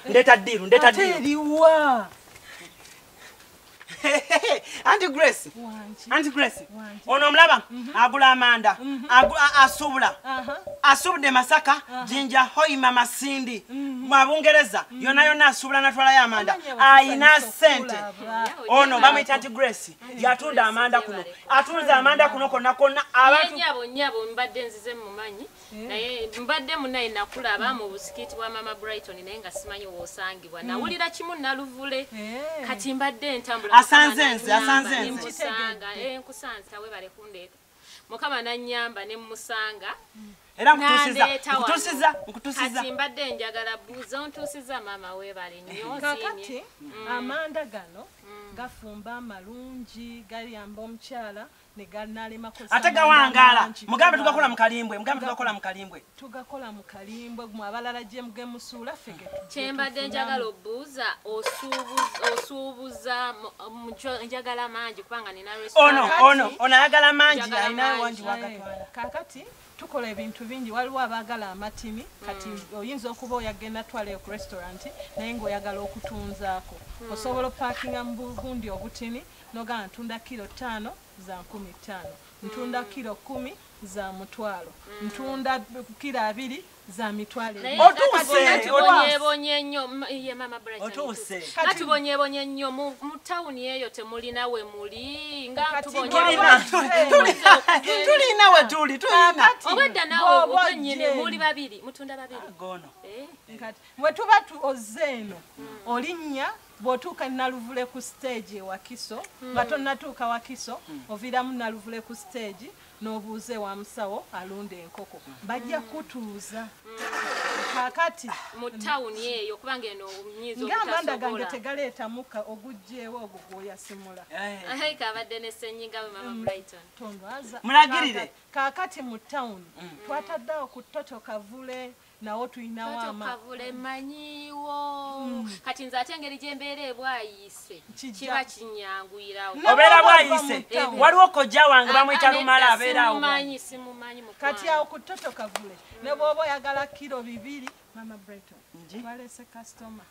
Ndeta diru. Ateliwa. Auntie Grace. Ono mlaba agula amanda. Asubula. Asubde Masaka, Jinja Hoima Masindi. Mabungereza. Yona asubula natwala ya amanda. Aina sente. Ono bamuyita Auntie Grace. Yatunda amanda kuno. Atunza amanda kuno konna abantu. Nyabo mbadde nzize mumanyi. Naye mbadde munayi nakulaba mu busikiti bwa Mama Brighton naye nga simanyi wosangibwa. Nawulira kimu naluvule. Kati mbadde ntambula. Asanze. Musanga nkusanze tawe bale kundeeta. Mukama nanyamba ne musanga. Era nkutusiza. Kati mbadde njagala buuza ontusiza mama we bale nnyo. Kakati amanda gano gafumba amalungi gayamba omukyala ne ganalema kosa. Ate gawangala. Mugambe tugakola mu kalimbwe. Tugakola mu kalimbwe mu abalala gye mugemusuula fege. Kyembadde njagala obuuza osuubuza njagala mangi kubanga nina restaurant. Ono ayagala mangi alina wangi wagatwala. Kakati tukola ebintu bingi waliwo abagala amatimi kati oyinza okuba oyagenda twale ku restaurant naye ng'oyagala okutunzaako osobola parkinga mu bugundi obutini noga ntunda kilo 5 za 15 ntunda kilo 10 za mutwalo ntunda kilo 2 za mitwalo otubonyebonye nnyo ye Mama Brighton katubonyebonye nnyo mu town eyo temulina we muli nga tulina we tuli obadda nawe obwenyine muli babiri mutunda babiri gono kati mwe tuba ozeeno olinnya botuka naluvule ku stage wa Kiso batonatuuka wa Kiso oviramu naluvule ku stage nobuuze wa musawo alunde enkoko bajja kutuuza kakati mu town eyo kubanga eno mnyizo ng'amanda gange tegaleeta muka ogujjeewo ogugwoya simula kabadde ne ssenyiga we Mama Brighton tondwaza mulagirire kakati mu town twataddawo ku Toto Kavule nawo tulinawo kavule manyiwo kati nze ate engeri gye mbeera ebwayise kiba kinyanguyirawo obeera bwayise waliwo kojja wange bamuyita Lumala abeerawo simumanyi kati awo ku Toto Kavule ne bw'oba oyagala kilo 2 Mama Brighton twalese customer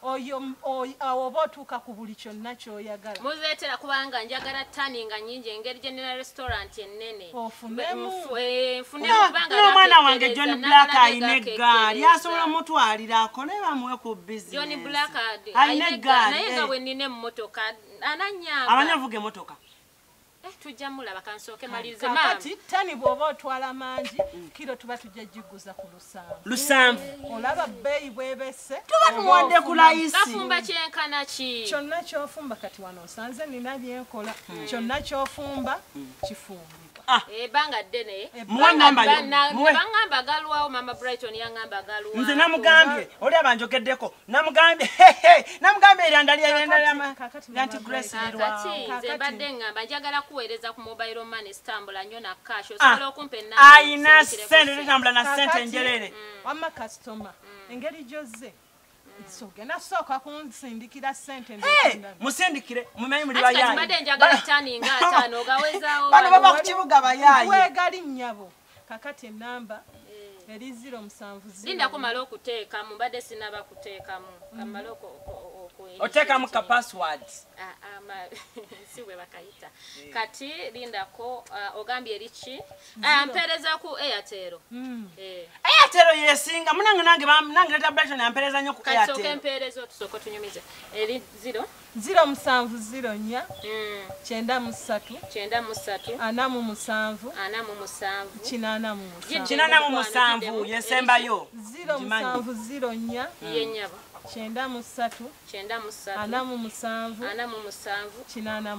oyo oba otuuka ku buli kyonna ky'oyagala muzeetera kubanga njagala ttani nga nnyingi engeri general restaurant ennene ofunemu n'omwana wange John Black ayina eggaali asobola omutwalira akole bamuwe ku business John Black ayina eggaali naye nga bwe nnina emmotoka ananyamba abanyavuga emmotoka tujja mulaba kansooke malize kati ttani bw'oba otwala mangi kilo tuba tujja jiguza ku 7 olaba bbeeyi bwebese tuba tuwadde ku layisi bafumba kyenkana ki kyonna ky'ofumba kati wano osanze nina byenkola kyonna ky'ofumba kifumbibwa ebanga ddene bangamba galwawo Mama Brighton yangamba galwawo nze namugambye oli abanjogeddeko namugambye eryanda lyanti Grace nze mbadde ngamba njagala kuweereza ku mobile money stambula nnyo na cash osobola okumpa ayina sente tetambula na sente njerere wamma customer engeri gyozze sogenda sooka kunsindikira sente musindikire mumanyi muli bayayi mbadde njagala ttani nga 5 ogawezaawo bano baba ku kibuga bayayi wegali nnyabo kakati enamba eri 070 linda kumala okuteekamu mbadde sinaba kuteekamu kamala oteekamu ka password si bwe bakayita kati lindako ogambye eriki mpereza ku Airtel Airtel yesinga nange leta Brighton ampereza nnyo ku Airtel kati mpereza otusoko tunyumize eri 070 87 yesembayo 070 yenyabo 93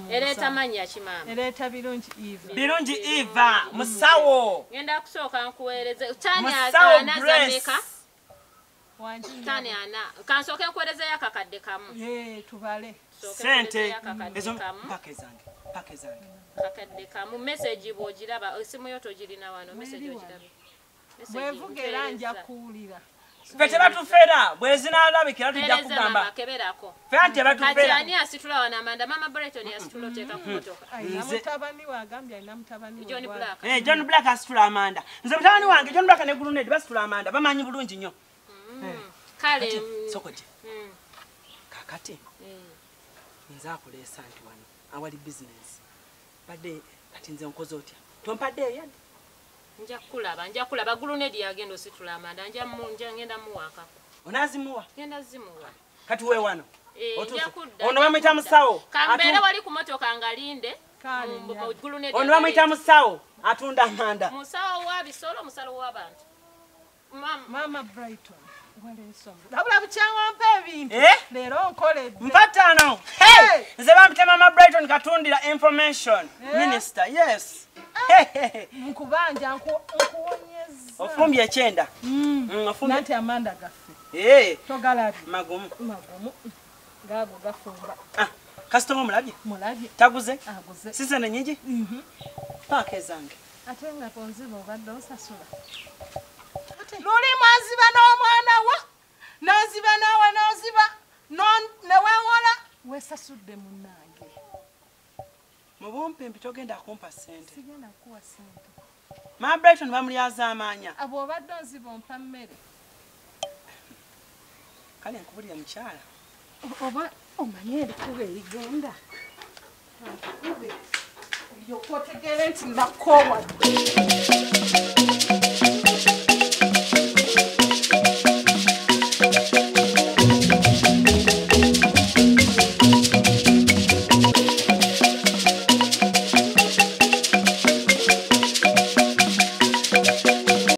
ereta manya kimama ereta birungi Eva musawo ngenda kusooka nkuweereze tanya musawo anazameka tani ana kansoke nkwereze yakakadde kamu tubale sente ezo pake zange kakadde kamu message bwogiraba esimu yo togirina wano message ogiraba bwevuga era nja kuwulira fe tebatufera bwe zinalabikira tujja kugamba fe anti batufera ani asitula wana Amanda mama Brighton asitula oteeka ku motoka mutabani wagambye alina mutabani John Black John Black asitula Amanda nze mutabani wange John Black ne Gulunedi basitula Amanda bamanyi bulungi nnyo kale sokoje kakati nze akulesa nti wano awali business badde kati nze nkoze otya tompadde yadde nja kulaba Gulunedi yagenda ositula Amanda ngenda muwaka onazimuwa ngenda zimuwa kati we wano ono bamuyita musawo kambeera wali ku motoka ngalinde Gulunedi ono bamuyita musawo atunda Amanda musawo wa bisolo musalo w'abantu mama Brighton labula bukyawampa ebintu leero nkoledde mpatano nze bampita mama Brighton katundira information minister yes nkubanja nkuwonyeza ofumbye ekyenda nanti Amanda gaffe togalabi magumu gago gafumba kasitoma mulabye taguze sise nenyingi pake zange ate nga konziba obadde osasula luli mwaziba n'omwana wa noziba nawe noziba newewola wesasudde munnange mubumpimpi togenda kumpa sente sigenda kuwa sente mama Brighton bamulyaza amaanya abo obadde onziba ompa mmere kale nkubulira mukyala oba omanye erikuba erigenda olyoka otegeere nti nakoowadde